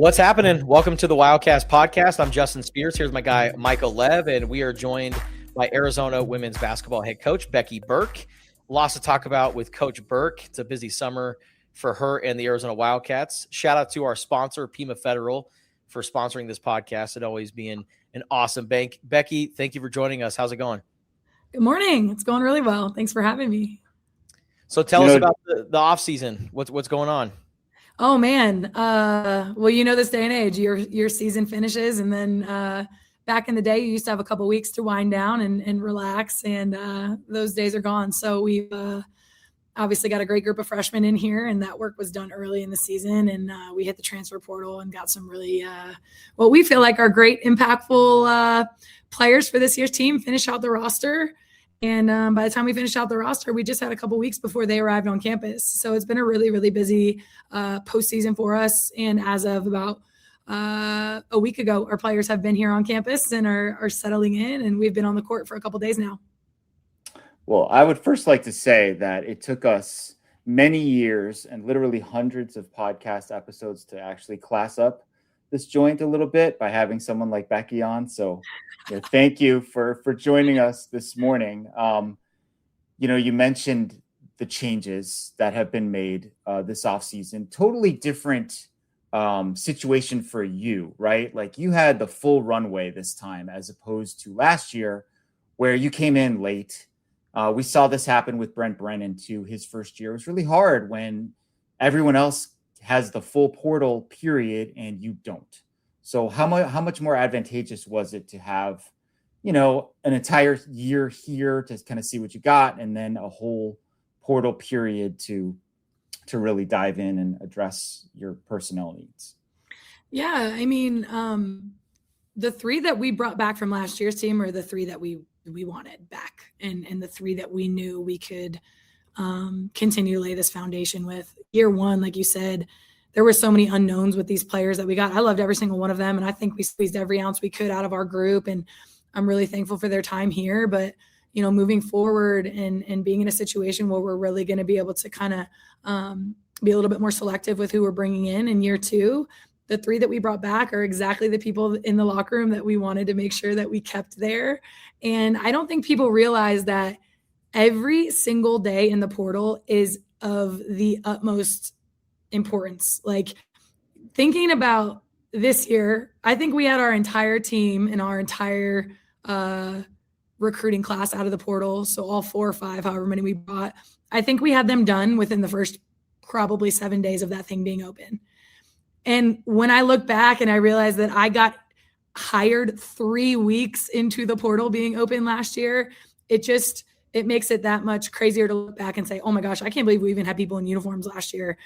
What's happening? Welcome to the Wildcast podcast. I'm Justin Spears. Here's my guy, Michael Lev, and we are joined by Arizona women's basketball head coach, Becky Burke. Lots to talk about with Coach Burke. It's a busy summer for her and the Arizona Wildcats. Shout out to our sponsor, Pima Federal, for sponsoring this podcast and always being an awesome bank. Becky, thank you for joining us. How's it going? Good morning. It's going really well. Thanks for having me. So tell us about the off season. What's going on? Oh man. Well, this day and age, your season finishes, and then back in the day, you used to have a couple weeks to wind down and relax, and those days are gone. So we've obviously got a great group of freshmen in here, and that work was done early in the season, and we hit the transfer portal and got some really what we feel like are great, impactful players for this year's team finish out the roster. And by the time we finished out the roster, we just had a couple weeks before they arrived on campus. So it's been a really, really busy postseason for us. And as of about a week ago, our players have been here on campus and are settling in, and we've been on the court for a couple days now. Well, I would first like to say that it took us many years and literally hundreds of podcast episodes to actually class up this joint a little bit by having someone like Becky on. So thank you for joining us this morning. You mentioned the changes that have been made this offseason. Totally different situation for you, right? Like you had the full runway this time as opposed to last year where you came in late. We saw this happen with Brent Brennan too. His first year. It was really hard when everyone else has the full portal period and you don't. So how much more advantageous was it to have, an entire year here to kind of see what you got, and then a whole portal period to really dive in and address your personnel needs? Yeah, I mean, the three that we brought back from last year's team are the three that we wanted back, and the three that we knew we could continue to lay this foundation with. Year one, like you said, there were so many unknowns with these players that we got. I loved every single one of them, and I think we squeezed every ounce we could out of our group, and I'm really thankful for their time here. But, moving forward and being in a situation where we're really going to be able to kind of be a little bit more selective with who we're bringing in year two, the three that we brought back are exactly the people in the locker room that we wanted to make sure that we kept there. And I don't think people realize that every single day in the portal is of the utmost importance. Like thinking about this year, I think we had our entire team and our entire recruiting class out of the portal. So all 4 or 5, however many we brought, I think we had them done within the first probably 7 days of that thing being open. And when I look back and I realized that I got hired 3 weeks into the portal being open last year, it makes it that much crazier to look back and say, oh my gosh, I can't believe we even had people in uniforms last year.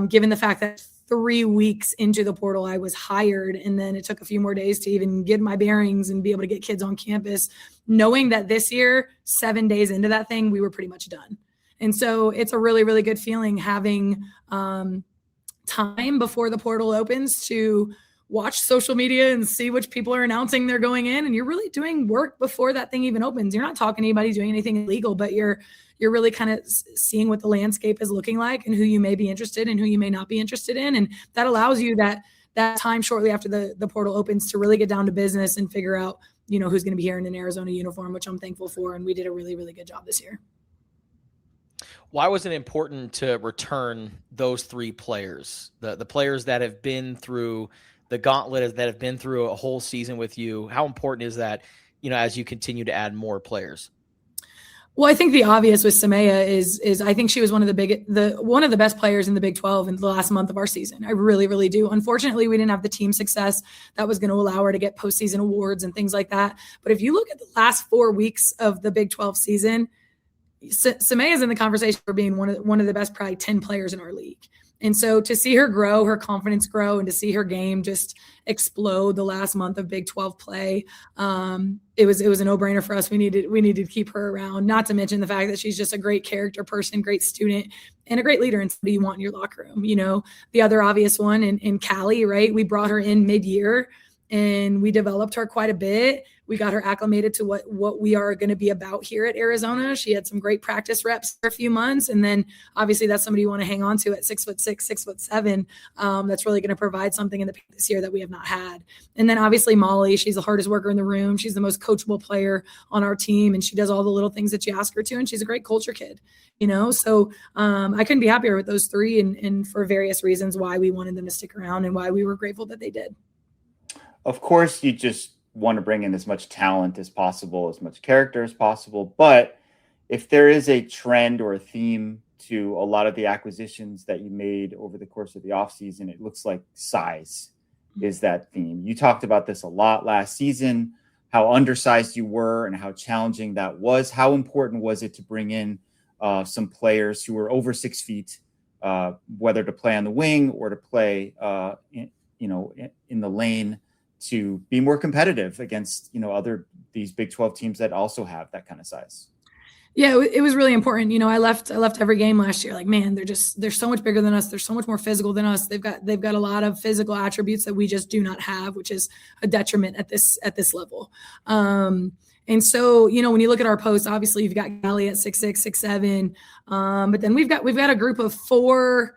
Given the fact that 3 weeks into the portal, I was hired, and then it took a few more days to even get my bearings and be able to get kids on campus, knowing that this year, 7 days into that thing, we were pretty much done. And so it's a really, really good feeling having time before the portal opens to watch social media and see which people are announcing they're going in. And you're really doing work before that thing even opens. You're not talking to anybody doing anything illegal, but you're really kind of seeing what the landscape is looking like and who you may be interested in, who you may not be interested in. And that allows you that time shortly after the portal opens to really get down to business and figure out, who's going to be here in an Arizona uniform, which I'm thankful for. And we did a really, really good job this year. Why was it important to return those 3 players, the players that have been through the gauntlet, that have been through a whole season with you? How important is that, as you continue to add more players? Well, I think the obvious with Samaya is I think she was one of the best players in the Big 12 in the last month of our season. I really, really do. Unfortunately, we didn't have the team success that was going to allow her to get postseason awards and things like that. But if you look at the last 4 weeks of the Big 12 season, Samaya is in the conversation for being one of the best, probably 10 players in our league. And so to see her grow, her confidence grow, and to see her game just explode the last month of Big 12 play, it was a no-brainer for us. We needed to keep her around, not to mention the fact that she's just a great character person, great student, and a great leader and somebody you want in your locker room. The other obvious one in Callie, right? We brought her in mid-year, and we developed her quite a bit. We got her acclimated to what we are going to be about here at Arizona. She had some great practice reps for a few months. And then obviously that's somebody you want to hang on to at 6'6", 6'7". That's really going to provide something in the paint this year that we have not had. And then obviously Molly, she's the hardest worker in the room. She's the most coachable player on our team. And she does all the little things that you ask her to. And she's a great culture kid, So I couldn't be happier with those three and for various reasons why we wanted them to stick around and why we were grateful that they did. Of course, you just want to bring in as much talent as possible, as much character as possible. But if there is a trend or a theme to a lot of the acquisitions that you made over the course of the offseason, it looks like size is that theme. You talked about this a lot last season, how undersized you were and how challenging that was. How important was it to bring in some players who were over 6 feet, whether to play on the wing or to play in the lane, to be more competitive against, these Big 12 teams that also have that kind of size? Yeah, it was really important. I left every game last year. Like, man, they're so much bigger than us. They're so much more physical than us. They've got a lot of physical attributes that we just do not have, which is a detriment at this level. And so, when you look at our posts, obviously you've got Gally at 6'6", 6'7", but then we've got a group of 4.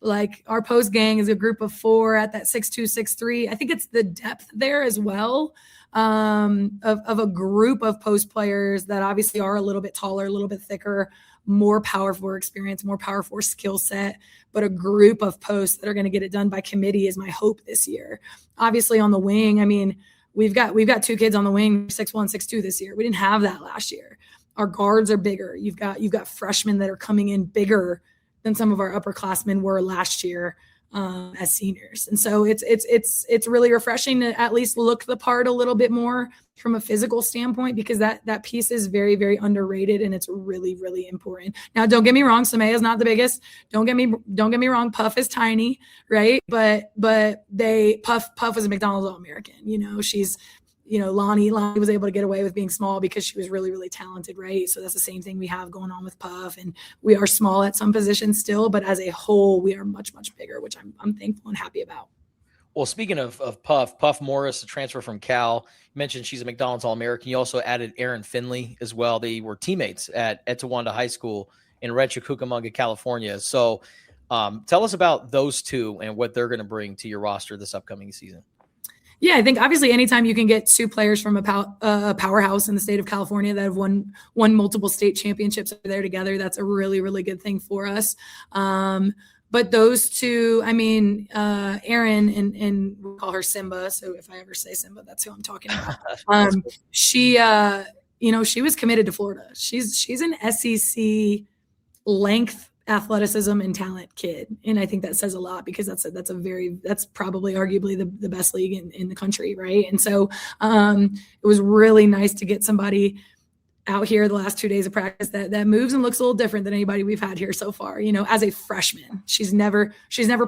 Like, our post gang is a group of 4 at that 6'2", 6'3". I think it's the depth there as well, of a group of post players that obviously are a little bit taller, a little bit thicker, more power forward experience, more power forward skill set, but a group of posts that are going to get it done by committee is my hope this year. Obviously on the wing, I mean, we've got 2 kids on the wing, 6'1", 6'2" this year. We didn't have that last year. Our guards are bigger. You've got freshmen that are coming in bigger than some of our upperclassmen were last year as seniors. And so it's really refreshing to at least look the part a little bit more from a physical standpoint, because that piece is very, very underrated and it's really, really important. Now, don't get me wrong, Samaya is not the biggest. Don't get me wrong, Puff is tiny, right? But Puff was a McDonald's All-American. She's Lonnie was able to get away with being small because she was really, really talented, right? So that's the same thing we have going on with Puff. And we are small at some positions still, but as a whole, we are much, much bigger, which I'm thankful and happy about. Well, speaking of Puff Morris, a transfer from Cal, you mentioned she's a McDonald's All-American. You also added Aaron Finley as well. They were teammates at Etiwanda High School in Rancho Cucamonga, California. So tell us about those two and what they're going to bring to your roster this upcoming season. Yeah, I think obviously anytime you can get 2 players from a powerhouse in the state of California that have won multiple state championships there together, that's a really, really good thing for us. But those 2, I mean, Erin and we'll call her Simba. So if I ever say Simba, that's who I'm talking about. She was committed to Florida. She's an SEC length, athleticism and talent kid, and I think that says a lot, because that's probably arguably the best league in the country, right? And so it was really nice to get somebody out here the last 2 days of practice that moves and looks a little different than anybody we've had here so far. As a freshman, she's never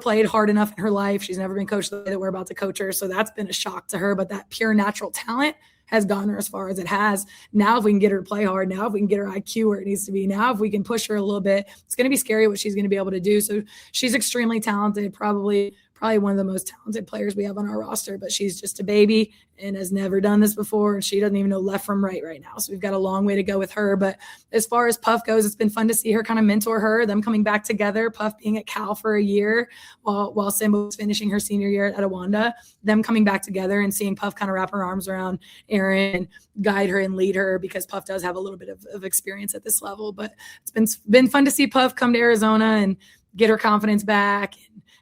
played hard enough in her life. She's never been coached the way that we're about to coach her, so that's been a shock to her. But that pure natural talent has gotten her as far as it has. Now, if we can get her to play hard, now if we can get her IQ where it needs to be, now if we can push her a little bit, it's going to be scary what she's going to be able to do. So she's extremely talented, probably one of the most talented players we have on our roster, but she's just a baby and has never done this before. And she doesn't even know left from right now. So we've got a long way to go with her. But as far as Puff goes, it's been fun to see her kind of mentor her, them coming back together, Puff being at Cal for a year while Simba was finishing her senior year at Etiwanda, them coming back together and seeing Puff kind of wrap her arms around Erin and guide her and lead her, because Puff does have a little bit of experience at this level. But it's been fun to see Puff come to Arizona and get her confidence back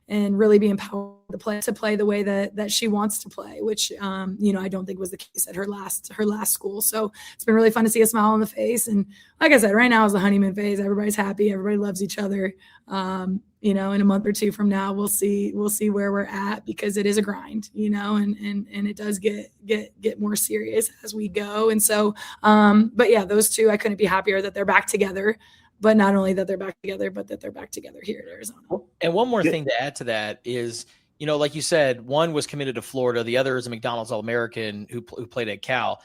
and really be empowered to play the way that she wants to play, which I don't think was the case at her last school. So it's been really fun to see a smile on the face. And like I said, right now is the honeymoon phase. Everybody's happy. Everybody loves each other. In a month or 2 from now, we'll see where we're at, because it is a grind, and it does get more serious as we go. And so, but yeah, those 2, I couldn't be happier that they're back together. But not only that they're back together, but that they're back together here at Arizona. And one more thing to add to that is, like you said, one was committed to Florida. The other is a McDonald's All-American who played at Cal.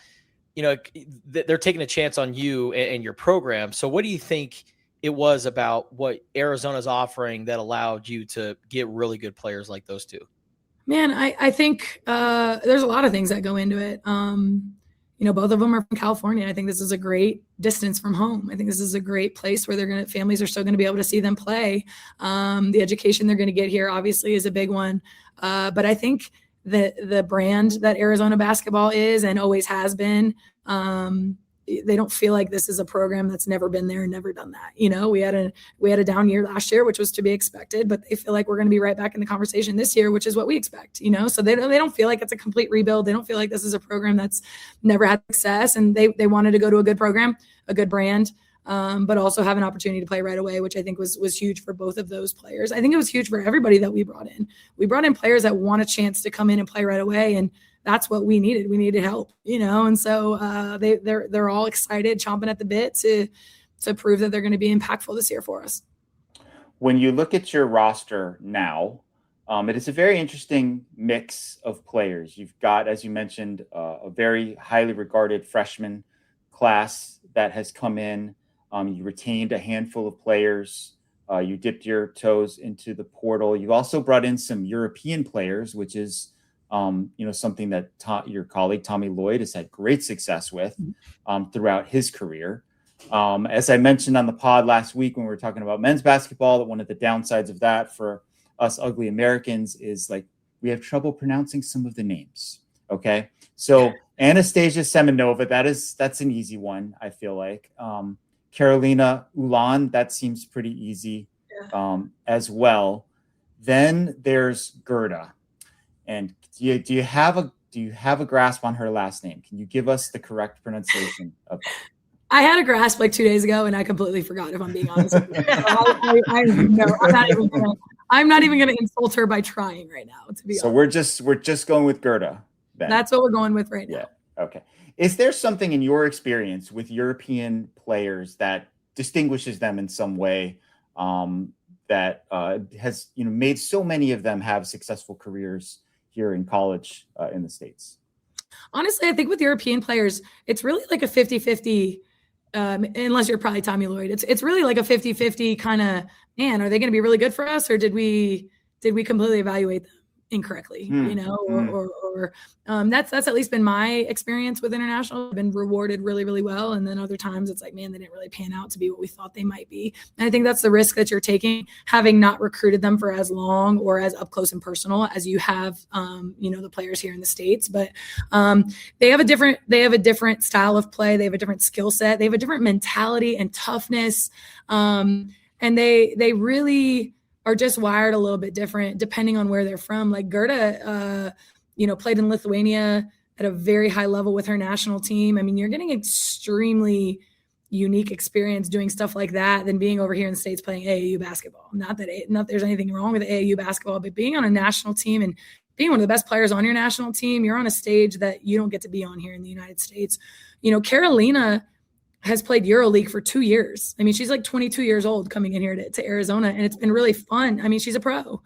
They're taking a chance on you and your program. So what do you think it was about what Arizona's offering that allowed you to get really good players like those 2? Man, I think there's a lot of things that go into it. Both of them are from California. I think this is a great distance from home. I think this is a great place where families are still going to be able to see them play. The education they're going to get here obviously is a big one. But I think the brand that Arizona basketball is and always has been, they don't feel like this is a program that's never been there and never done that. We had a down year last year, which was to be expected, but they feel like we're going to be right back in the conversation this year, which is what we expect, so they don't feel like it's a complete rebuild. They don't feel like this is a program that's never had success, and they wanted to go to a good program, a good brand, but also have an opportunity to play right away, which I think was huge for both of those players. I think it was huge for everybody that we brought in. We brought in players that want a chance to come in and play right away, and that's what we needed. We needed help, and so they're all excited, chomping at the bit to prove that they're going to be impactful this year for us. When you look at your roster now, it is a very interesting mix of players. You've got, as you mentioned, a very highly regarded freshman class that has come in. You retained a handful of players. You dipped your toes into the portal. You also brought in some European players, which is something that your colleague Tommy Lloyd has had great success with throughout his career. As I mentioned on the pod last week when we were talking about men's basketball, that one of the downsides of that for us ugly Americans is like we have trouble pronouncing some of the names. Okay, so Anastasia Semenova, that's an easy one. I feel like Carolina Ulan, that seems pretty easy as well. Then there's Gerda. And do you have a grasp on her last name? Can you give us the correct pronunciation of it? I had a grasp like 2 days ago, and I completely forgot, if I'm being honest with you. I'm not even going to insult her by trying right now, to be honest. So we're just going with Gerda then. That's what we're going with right now. Yeah. Okay. Is there something in your experience with European players that distinguishes them in some way that has made so many of them have successful careers here in college in the States? Honestly, I think with European players, it's really like a 50-50, unless you're probably Tommy Lloyd. It's really like a 50-50 kind of, man, are they going to be really good for us, or did we completely evaluate them incorrectly, or that's at least been my experience with international. I've been rewarded really, really well. And then other times it's like, man, they didn't really pan out to be what we thought they might be. And I think that's the risk that you're taking, having not recruited them for as long or as up close and personal as you have, the players here in the States. But they have a different style of play. They have a different skill set. They have a different mentality and toughness. And they really are just wired a little bit different depending on where they're from. Like Gerda, played in Lithuania at a very high level with her national team. I mean, you're getting extremely unique experience doing stuff like that than being over here in the States playing AAU basketball. Not that there's anything wrong with AAU basketball, but being on a national team and being one of the best players on your national team, you're on a stage that you don't get to be on here in the United States. Carolina has played EuroLeague for 2 years. I mean, she's like 22 years old coming in here to Arizona, and it's been really fun. I mean, she's a pro,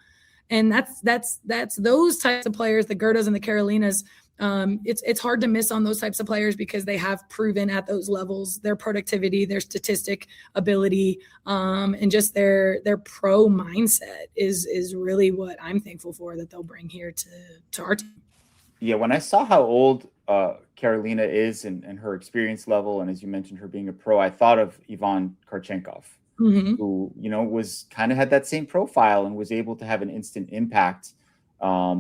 and that's those types of players, the Gerdas and the Carolinas. It's hard to miss on those types of players because they have proven at those levels their productivity, their statistic ability, and just their pro mindset is really what I'm thankful for that they'll bring here to our team. Yeah, when I saw how old Carolina is and her experience level, and as you mentioned, her being a pro, I thought of Ivan Karchenkov, who, was kind of had that same profile and was able to have an instant impact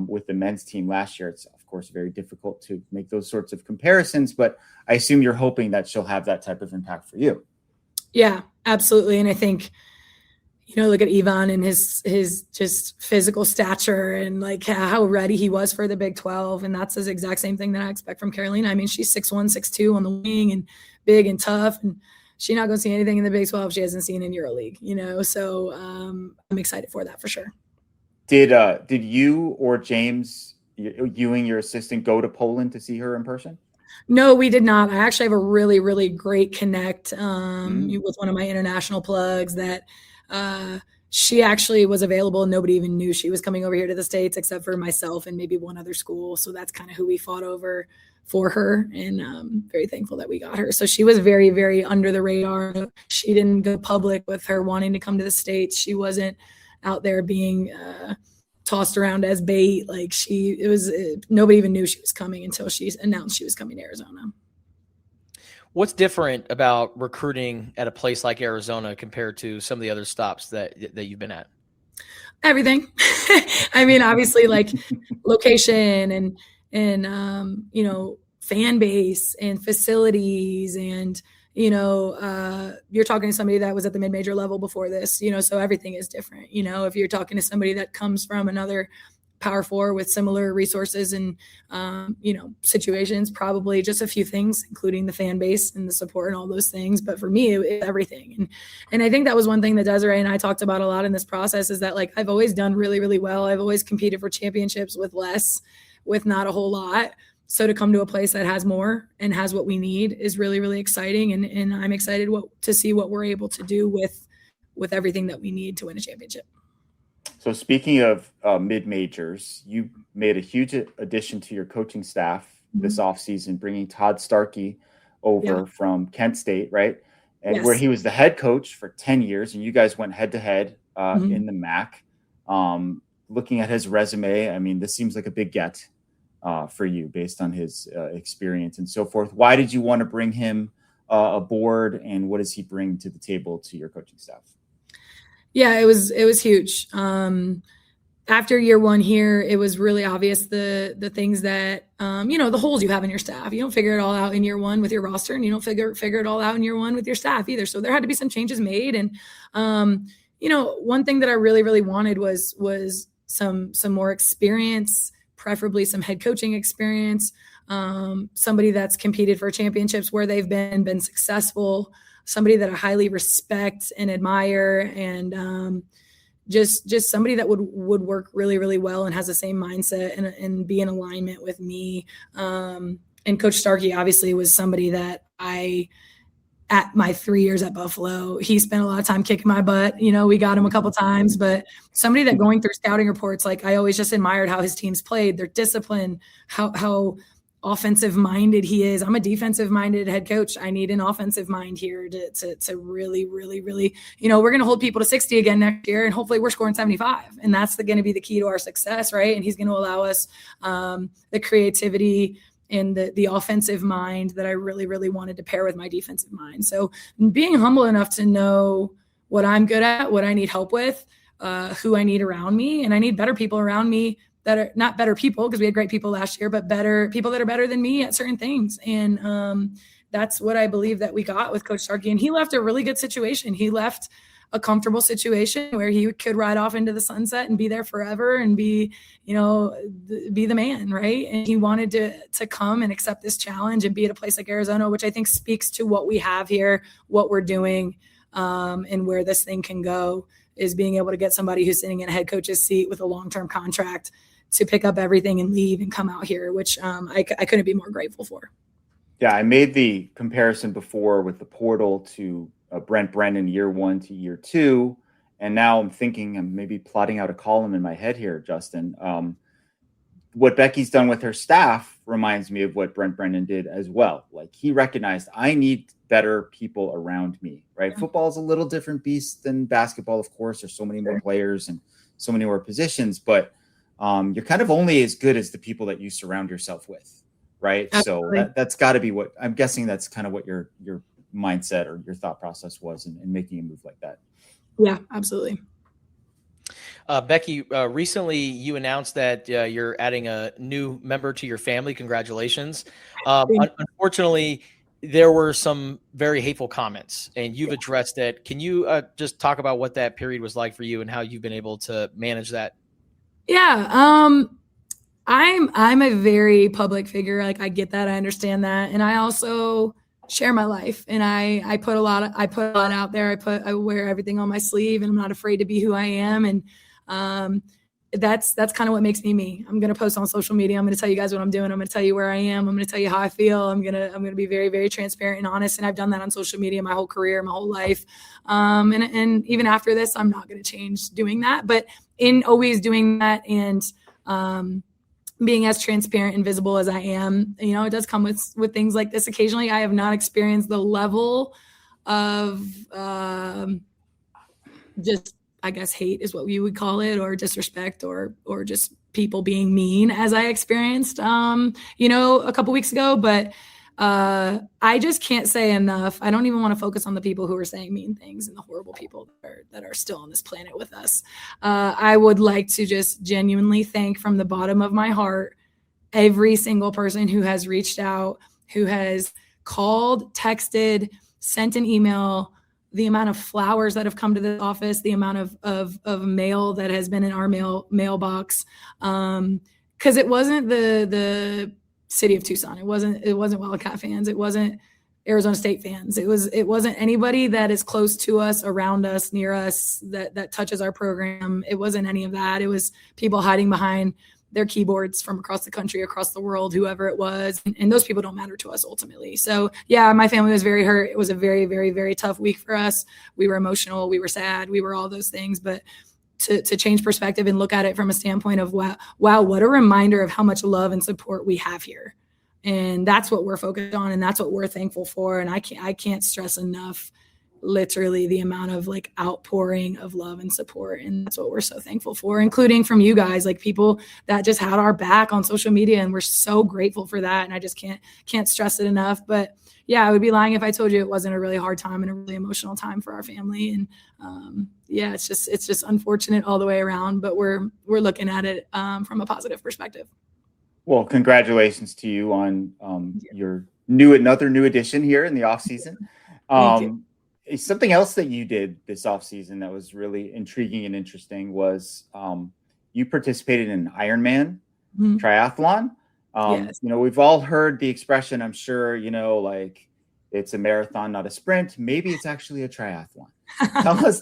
with the men's team last year. It's, of course, very difficult to make those sorts of comparisons, but I assume you're hoping that she'll have that type of impact for you. Yeah, absolutely. And I think, look at Ivan and his just physical stature and like how ready he was for the Big 12. And that's the exact same thing that I expect from Carolina. I mean, she's 6'1", 6'2" on the wing and big and tough. And she's not going to see anything in the Big 12 she hasn't seen in EuroLeague, So I'm excited for that for sure. Did you or James Ewing, your assistant, go to Poland to see her in person? No, we did not. I actually have a really, really great connect with one of my international plugs that she actually was available. Nobody even knew she was coming over here to the States except for myself and maybe one other school. So that's kind of who we fought over for her, and very thankful that we got her. So she was very, very under the radar. She didn't go public with her wanting to come to the States. She wasn't out there being tossed around as bait. Like nobody even knew she was coming until she announced she was coming to Arizona. What's different about recruiting at a place like Arizona compared to some of the other stops that you've been at? Everything. I mean, obviously, like location and fan base and facilities, and you're talking to somebody that was at the mid-major level before this, so everything is different. If you're talking to somebody that comes from another Power Four with similar resources and situations, probably just a few things, including the fan base and the support and all those things. But for me, it's everything. And I think that was one thing that Desiree and I talked about a lot in this process, is that like I've always done really, really well. I've always competed for championships with not a whole lot. So to come to a place that has more and has what we need is really, really exciting. And I'm excited to see what we're able to do with everything that we need to win a championship. So speaking of mid-majors, you made a huge addition to your coaching staff this offseason, bringing Todd Starkey over from Kent State, right? And where he was the head coach for 10 years, and you guys went head-to-head in the MAC. Looking at his resume, I mean, this seems like a big get for you based on his experience and so forth. Why did you want to bring him aboard, and what does he bring to the table to your coaching staff? Yeah, it was huge. After year one here, it was really obvious the things that, the holes you have in your staff. You don't figure it all out in year one with your roster, and you don't figure it all out in year one with your staff either. So there had to be some changes made. And, one thing that I really, really wanted was some more experience, preferably some head coaching experience, somebody that's competed for championships where they've been successful, somebody that I highly respect and admire, and just somebody that would work really, really well and has the same mindset and be in alignment with me. And Coach Starkey obviously was somebody that at my 3 years at Buffalo, he spent a lot of time kicking my butt. We got him a couple times, but somebody that going through scouting reports, like I always just admired how his teams played, their discipline, how offensive minded he is. I'm a defensive minded head coach. I need an offensive mind here to really, really, really, we're going to hold people to 60 again next year, and hopefully we're scoring 75. And that's going to be the key to our success. Right. And he's going to allow us the creativity and the offensive mind that I really, really wanted to pair with my defensive mind. So being humble enough to know what I'm good at, what I need help with, who I need around me, and I need better people around me that are not better people, because we had great people last year, but better people that are better than me at certain things. And that's what I believe that we got with Coach Starkey. And he left a really good situation. He left a comfortable situation where he could ride off into the sunset and be there forever and be the man, right? And he wanted to come and accept this challenge and be at a place like Arizona, which I think speaks to what we have here, what we're doing, and where this thing can go, is being able to get somebody who's sitting in a head coach's seat with a long-term contract to pick up everything and leave and come out here, which I couldn't be more grateful for. Yeah, I made the comparison before with the portal to Brent Brennan year 1 to year 2. And now I'm maybe plotting out a column in my head here, Justin. What Becky's done with her staff reminds me of what Brent Brennan did as well. Like, he recognized, I need better people around me, right? Yeah. Football is a little different beast than basketball, of course. There's so many more players and so many more positions, but you're kind of only as good as the people that you surround yourself with, right? Absolutely. So that's got to be what I'm guessing. That's kind of what your mindset or your thought process was in making a move like that. Yeah, absolutely. Becky, recently you announced that you're adding a new member to your family. Congratulations. Unfortunately, there were some very hateful comments, and you've addressed it. Can you just talk about what that period was like for you and how you've been able to manage that? Yeah. I'm a very public figure. Like, I get that. I understand that. And I also share my life, and I put a lot out there. I wear everything on my sleeve, and I'm not afraid to be who I am. And that's kind of what makes me. I'm going to post on social media. I'm going to tell you guys what I'm doing. I'm going to tell you where I am. I'm going to tell you how I feel. I'm going to be very, very transparent and honest. And I've done that on social media my whole career, my whole life. And even after this, I'm not going to change doing that. But in always doing that and being as transparent and visible as I am, it does come with things like this. Occasionally, I have not experienced the level of just I guess hate is what we would call it, or disrespect, or just people being mean, as I experienced, a couple weeks ago. But I just can't say enough. I don't even want to focus on the people who are saying mean things and the horrible people that are still on this planet with us. I would like to just genuinely thank from the bottom of my heart every single person who has reached out, who has called, texted, sent an email, the amount of flowers that have come to the office, the amount of mail that has been in our mailbox. Because it wasn't the city of Tucson. It wasn't Wildcat fans. It wasn't Arizona State fans. It wasn't anybody that is close to us, around us, near us, that touches our program. It wasn't any of that. It was people hiding behind their keyboards from across the country, across the world, whoever it was. And those people don't matter to us ultimately. So yeah, my family was very hurt. It was a very, very, very tough week for us. We were emotional. We were sad. We were all those things. But to change perspective and look at it from a standpoint of, wow, what a reminder of how much love and support we have here. And that's what we're focused on. And that's what we're thankful for. And I can't stress enough, literally, the amount of like outpouring of love and support. And that's what we're so thankful for, including from you guys, like people that just had our back on social media. And we're so grateful for that. And I just can't stress it enough. But yeah, I would be lying if I told you it wasn't a really hard time and a really emotional time for our family. And yeah, it's just unfortunate all the way around, but we're looking at it from a positive perspective. Well, congratulations to you on your another new addition here in the off season. Thank you. Something else that you did this offseason that was really intriguing and interesting was you participated in an Ironman triathlon. Yes. We've all heard the expression, I'm sure, like it's a marathon, not a sprint. Maybe it's actually a triathlon.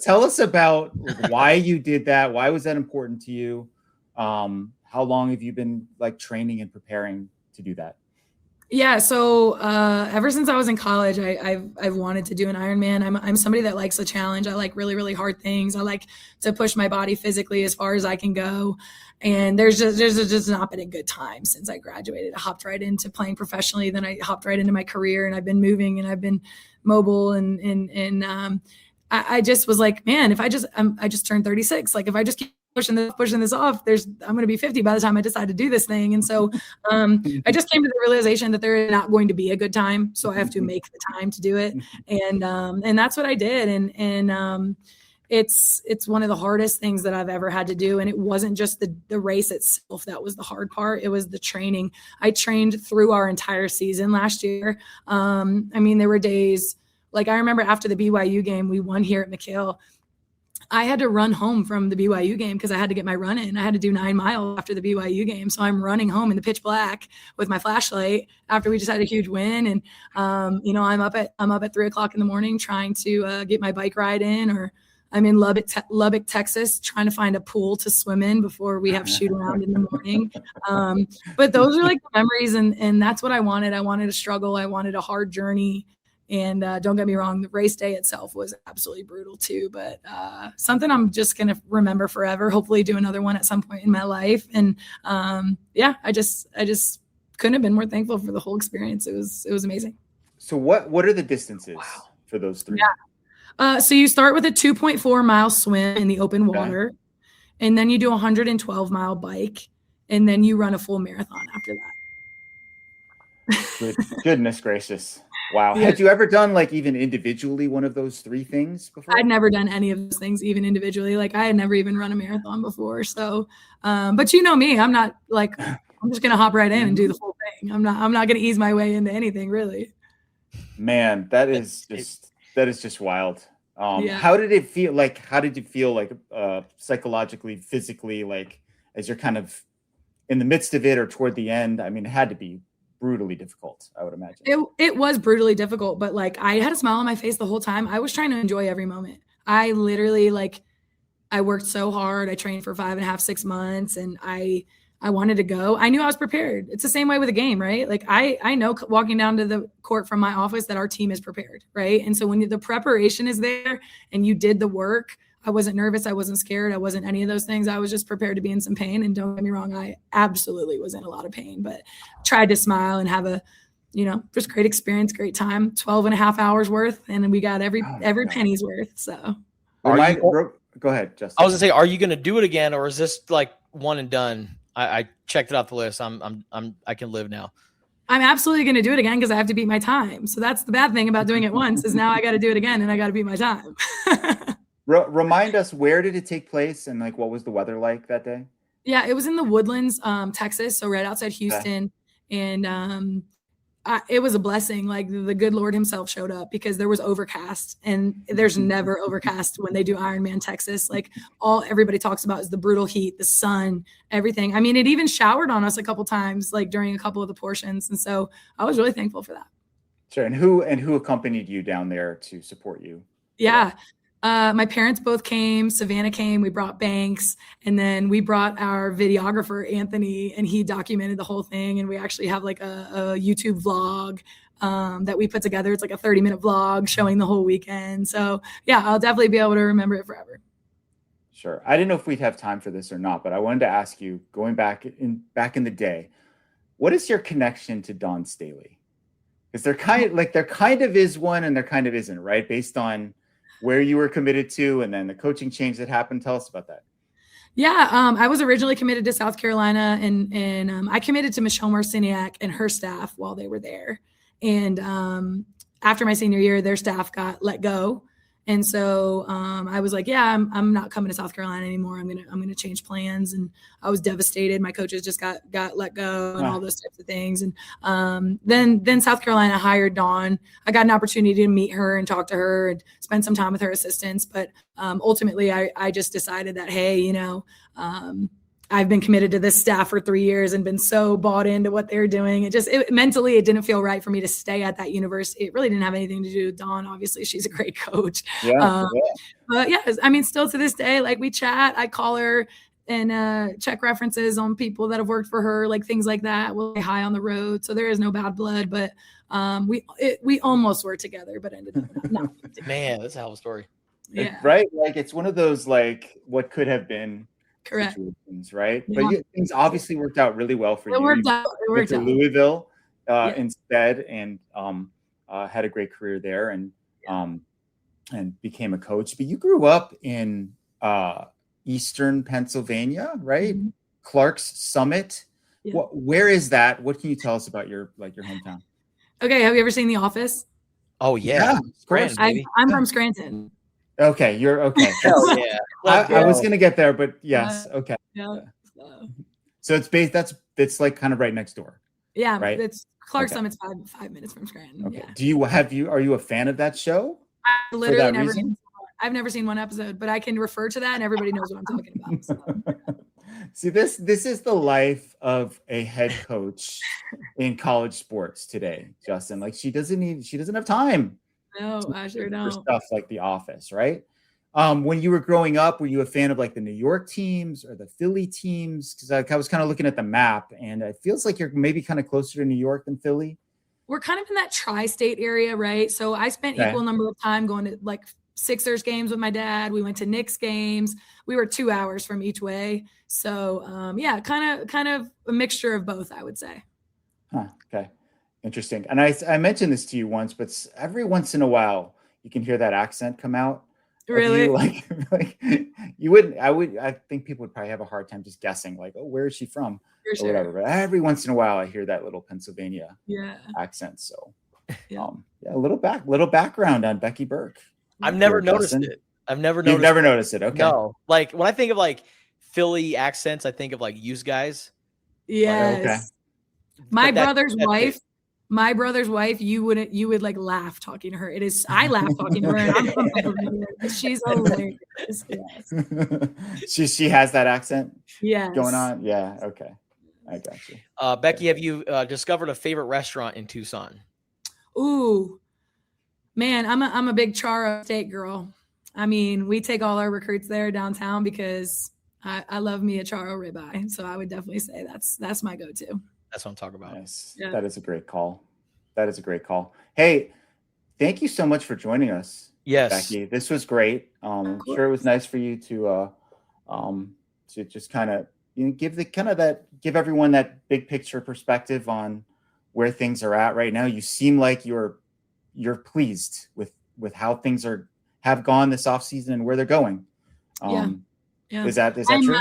Tell us about why you did that. Why was that important to you? How long have you been like training and preparing to do that? Yeah. So ever since I was in college, I've wanted to do an Ironman. I'm somebody that likes a challenge. I like really, really hard things. I like to push my body physically as far as I can go. And there's just not been a good time since I graduated. I hopped right into playing professionally. Then I hopped right into my career, and I've been moving and I've been mobile. And I just was like, man, if I just turned 36, like if I just keep pushing this off, I'm going to be 50 by the time I decide to do this thing. And so I just came to the realization that there is not going to be a good time. So I have to make the time to do it. And that's what I did. And it's one of the hardest things that I've ever had to do. And it wasn't just the race itself that was the hard part. It was the training. I trained through our entire season last year. There were days, like I remember after the BYU game, we won here at McHale. I had to run home from the BYU game because I had to get my run in. I had to do 9 miles after the BYU game. So I'm running home in the pitch black with my flashlight after we just had a huge win. And, I'm up at 3:00 in the morning trying to get my bike ride in, or I'm in Lubbock, Texas, trying to find a pool to swim in before we have shoot around in the morning. But those are like the memories. And that's what I wanted. I wanted a struggle. I wanted a hard journey. And don't get me wrong, the race day itself was absolutely brutal too, but something I'm just going to remember forever, hopefully do another one at some point in my life. And I just couldn't have been more thankful for the whole experience. It was amazing. So what are the distances for those three? Yeah. So you start with a 2.4 mile swim in the open water, and then you do a 112 mile bike, and then you run a full marathon after that. Goodness gracious. Wow. Yeah. Had you ever done like even individually one of those 3 things before? I'd never done any of those things, even individually. Like I had never even run a marathon before. So, but you know me, I'm not like, I'm just going to hop right in and do the full thing. I'm not going to ease my way into anything really. Man, that is just wild. How did it feel? Like, how did you feel like psychologically, physically, like as you're kind of in the midst of it or toward the end? I mean, it had to be brutally difficult, I would imagine. It was brutally difficult, but like I had a smile on my face the whole time. I was trying to enjoy every moment. I literally I worked so hard. I trained for 5.5, 6 months, and I wanted to go. I knew I was prepared. It's the same way with a game, right? Like I know walking down to the court from my office that our team is prepared, right? And so when the preparation is there and you did the work, I wasn't nervous. I wasn't scared. I wasn't any of those things. I was just prepared to be in some pain. And don't get me wrong, I absolutely was in a lot of pain, but tried to smile and have a, just great experience, great time, 12.5 hours worth. And we got every penny's worth. So Go ahead, Justin. I was gonna say, are you gonna do it again, or is this like one and done? I checked it off the list. I can live now. I'm absolutely going to do it again because I have to beat my time. So that's the bad thing about doing it once is now I got to do it again and I got to beat my time. Remind us, where did it take place and like what was the weather like that day? Yeah, it was in the Woodlands, Texas, so right outside Houston, and it was a blessing. Like the good Lord himself showed up because there was overcast, and there's never overcast when they do Ironman Texas. Like everybody talks about is the brutal heat, the sun, everything. I mean, it even showered on us a couple times, like during a couple of the portions, and so I was really thankful for that. Sure. And who accompanied you down there to support you? Yeah. My parents both came. Savannah came. We brought Banks, and then we brought our videographer Anthony, and he documented the whole thing. And we actually have like a YouTube vlog that we put together. It's like a 30-minute vlog showing the whole weekend. So yeah, I'll definitely be able to remember it forever. Sure. I didn't know if we'd have time for this or not, but I wanted to ask you, going back in the day, what is your connection to Dawn Staley? Because there kind of is one, and there kind of isn't, right? Based on where you were committed to, and then the coaching change that happened. Tell us about that. Yeah, I was originally committed to South Carolina, and I committed to Michelle Marciniak and her staff while they were there. And after my senior year, their staff got let go, and so I was like, yeah, I'm not coming to South Carolina anymore. I'm gonna change plans. And I was devastated. My coaches just got let go and all those types of things. And then South Carolina hired Dawn. I got an opportunity to meet her and talk to her and spend some time with her assistants. But ultimately, I just decided that, hey, I've been committed to this staff for 3 years and been so bought into what they're doing. Mentally, it didn't feel right for me to stay at that university. It really didn't have anything to do with Dawn. Obviously, she's a great coach. Yeah. But yeah, I mean, still to this day, like we chat, I call her and check references on people that have worked for her, like things like that. We'll say hi on the road. So there is no bad blood, but we almost were together, but ended up not. Man, that's a hell of a story. Yeah. Right. Like it's one of those, like what could have been. Correct. Situations, right? Yeah. But things obviously worked out really well for you. It worked out. It worked out. Louisville instead, and had a great career there, and became a coach. But you grew up in Eastern Pennsylvania, right? Mm-hmm. Clark's Summit. Yeah. Where is that? What can you tell us about your hometown? Okay, have you ever seen The Office? Oh yeah, Scranton, I'm from Scranton. Okay, you're okay. Hell yeah. I was gonna get there, but yes, okay. Yeah. So it's like kind of right next door. Yeah, right. It's Clark Summit's 5 minutes from Scranton. Okay. Yeah. Are you a fan of that show? I literally I've never seen one episode, but I can refer to that and everybody knows what I'm talking about. So. See, this is the life of a head coach in college sports today, Justin. Like she doesn't have time. No, I sure don't. For stuff like The Office, right? When you were growing up, were you a fan of like the New York teams or the Philly teams? Because I was kind of looking at the map, and it feels like you're maybe kind of closer to New York than Philly. We're kind of in that tri-state area, right? So I spent equal number of time going to like Sixers games with my dad. We went to Knicks games. We were 2 hours from each way. So yeah, kind of a mixture of both, I would say. Huh. Okay. Interesting. And I mentioned this to you once, but every once in a while you can hear that accent come out. Really? Like you wouldn't. I think people would probably have a hard time just guessing, like, oh, where is she from, or whatever. But every once in a while, I hear that little Pennsylvania accent. So, a little background on Becky Burke. I've never noticed it. You've never noticed it. Okay. No, like when I think of like Philly accents, I think of like used guys. Yes. Okay. My brother's wife, you would like laugh talking to her. I laugh talking to her, and I'm from Pennsylvania. She's hilarious. Yes. She has that accent. Yes. Going on. Yeah. Okay. I got you. Becky, have you discovered a favorite restaurant in Tucson? Ooh, man, I'm a big Charro steak girl. I mean, we take all our recruits there downtown because I love me a Charro ribeye. So I would definitely say that's my go-to. That's what I'm talking about. Nice. Yeah. That is a great call. Hey, thank you so much for joining us. Yes, Becky, this was great. I'm sure it was nice for you to just kind of give everyone that big picture perspective on where things are at right now. You seem like you're pleased with how things have gone this offseason and where they're going. Yeah. Is that I'm, true?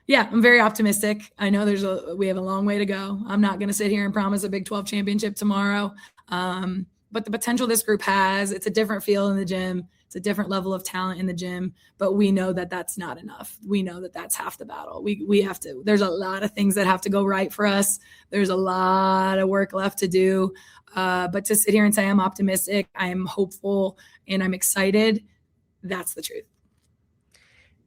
I'm very optimistic. I know we have a long way to go. I'm not going to sit here and promise a Big 12 championship tomorrow. But the potential this group has, it's a different feel in the gym. It's a different level of talent in the gym, but we know that that's not enough. We know that that's half the battle. We have to, there's a lot of things that have to go right for us. There's a lot of work left to do. But to sit here and say I'm optimistic, I am hopeful, and I'm excited, that's the truth.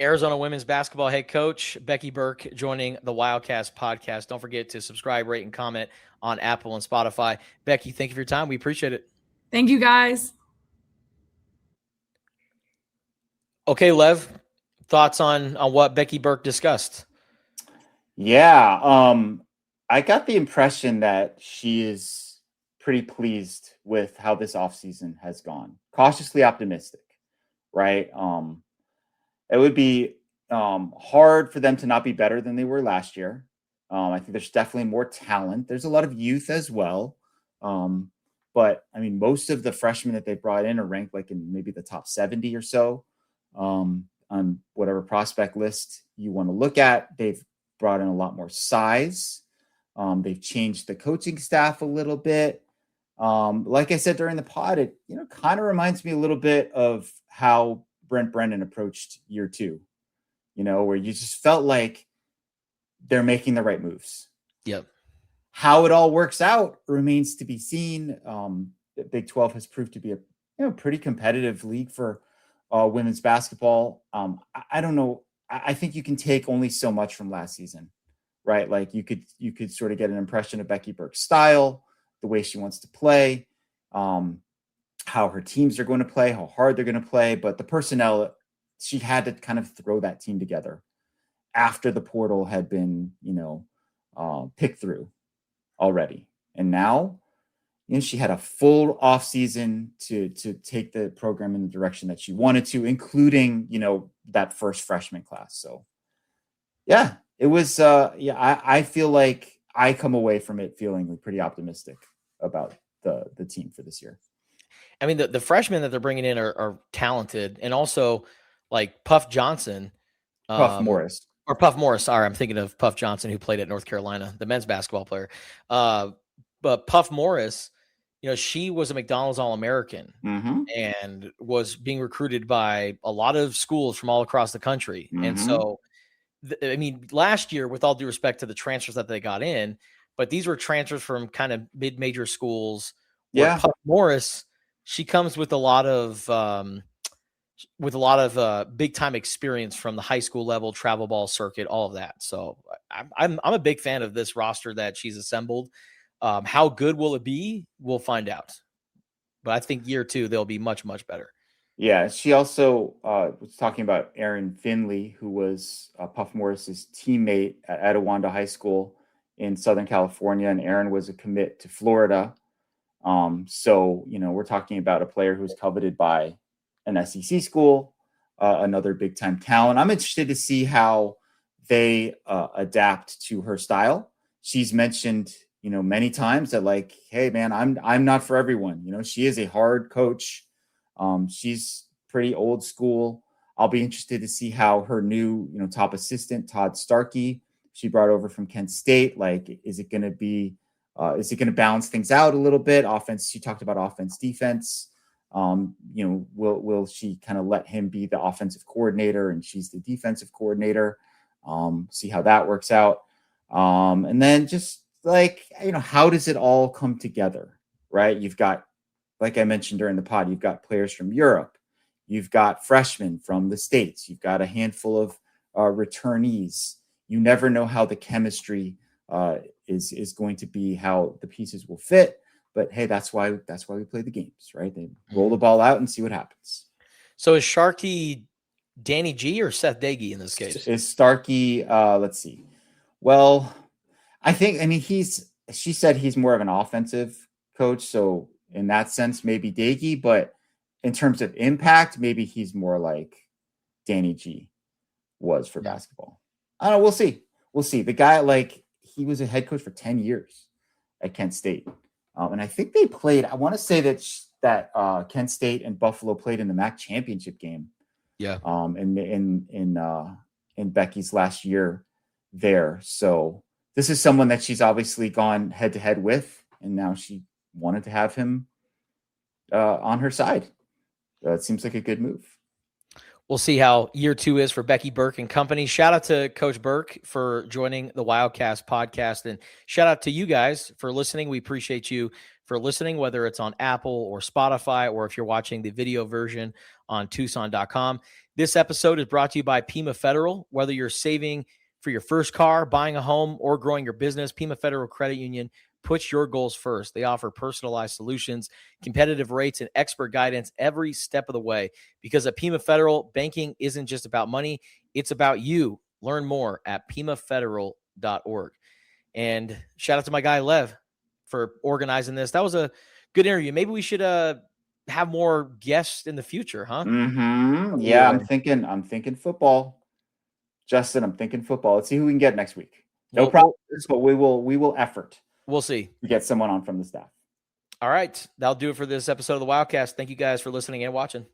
Arizona women's basketball head coach Becky Burke joining the Wildcast podcast. Don't forget to subscribe, rate, and comment on Apple and Spotify. Becky, thank you for your time. We appreciate it. Thank you, guys. Okay, Lev, thoughts on what Becky Burke discussed? Yeah, I got the impression that she is pretty pleased with how this offseason has gone. Cautiously optimistic, right? It would be hard for them to not be better than they were last year. I think there's definitely more talent. There's a lot of youth as well. But I mean, most of the freshmen that they brought in are ranked like in maybe the top 70 or so on whatever prospect list you want to look at. They've brought in a lot more size. They've changed the coaching staff a little bit. Like I said during the pod, it kind of reminds me a little bit of how Brent Brennan approached year 2, where you just felt like they're making the right moves. Yep. How it all works out remains to be seen. The Big 12 has proved to be a pretty competitive league for women's basketball. I don't know. I think you can take only so much from last season, right? Like you could sort of get an impression of Becky Burke's style, the way she wants to play, how her teams are going to play, how hard they're going to play. But the personnel, she had to kind of throw that team together after the portal had been, picked through already. And now, she had a full off season to take the program in the direction that she wanted to, including, that first freshman class. So yeah, it was, I feel like I come away from it feeling pretty optimistic about the team for this year. I mean, the freshmen that they're bringing in are talented, and also like Puff Johnson. Puff Morris. Or Puff Morris. Sorry, I'm thinking of Puff Johnson, who played at North Carolina, the men's basketball player. But Puff Morris, she was a McDonald's All-American and was being recruited by a lot of schools from all across the country. And so, last year, with all due respect to the transfers that they got in, but these were transfers from kind of mid-major schools. Yeah. Puff Morris, she comes with a lot of big time experience from the high school level, travel ball circuit, all of that. So I'm a big fan of this roster that she's assembled. How good will it be? We'll find out. But I think year 2 they'll be much, much better. Yeah, she also was talking about Aaron Finley, who was Puff Morris's teammate at Etowanda High School in Southern California, and Aaron was a commit to Florida. So, we're talking about a player who's coveted by an SEC school, another big time talent. I'm interested to see how they adapt to her style. She's mentioned, many times that like, hey man, I'm not for everyone. She is a hard coach. She's pretty old school. I'll be interested to see how her new, top assistant, Todd Starkey, she brought over from Kent State. Like, is it going to balance things out a little bit? Offense. She talked about offense, defense. Will she kind of let him be the offensive coordinator and she's the defensive coordinator? See how that works out. And then just like, how does it all come together, right? You've got, like I mentioned during the pod, you've got players from Europe, you've got freshmen from the States, you've got a handful of returnees. You never know how the chemistry is going to be, how the pieces will fit. But hey, that's why we play the games, right? They roll the ball out and see what happens. So is Sharkey Danny G or Seth Dagey in this case? Is Starkey? Let's see. Well, she said he's more of an offensive coach. So in that sense, maybe Dagey, but in terms of impact, maybe he's more like Danny G was for basketball. I don't know. We'll see. The guy, like, he was a head coach for 10 years at Kent State. And I think they played, I want to say that Kent State and Buffalo played in the MAC championship game Yeah. In Becky's last year there. So this is someone that she's obviously gone head to head with, and now she wanted to have him on her side. It seems like a good move. We'll see how year 2 is for Becky Burke and company. Shout out to Coach Burke for joining the Wildcast podcast, and shout out to you guys for listening. We appreciate you for listening, whether it's on Apple or Spotify, or if you're watching the video version on Tucson.com. This episode is brought to you by Pima Federal. Whether you're saving for your first car, buying a home, or growing your business, Pima Federal Credit Union puts your goals first. They offer personalized solutions, competitive rates, and expert guidance every step of the way. Because at Pima Federal, banking isn't just about money, it's about you. Learn more at pimafederal.org. And shout out to my guy, Lev, for organizing this. That was a good interview. Maybe we should have more guests in the future, huh? Mm-hmm. Yeah, I'm thinking football. Justin, I'm thinking football. Let's see who we can get next week. No problem, but we will effort. We'll see. To get someone on from the staff. All right. That'll do it for this episode of the Wildcast. Thank you guys for listening and watching.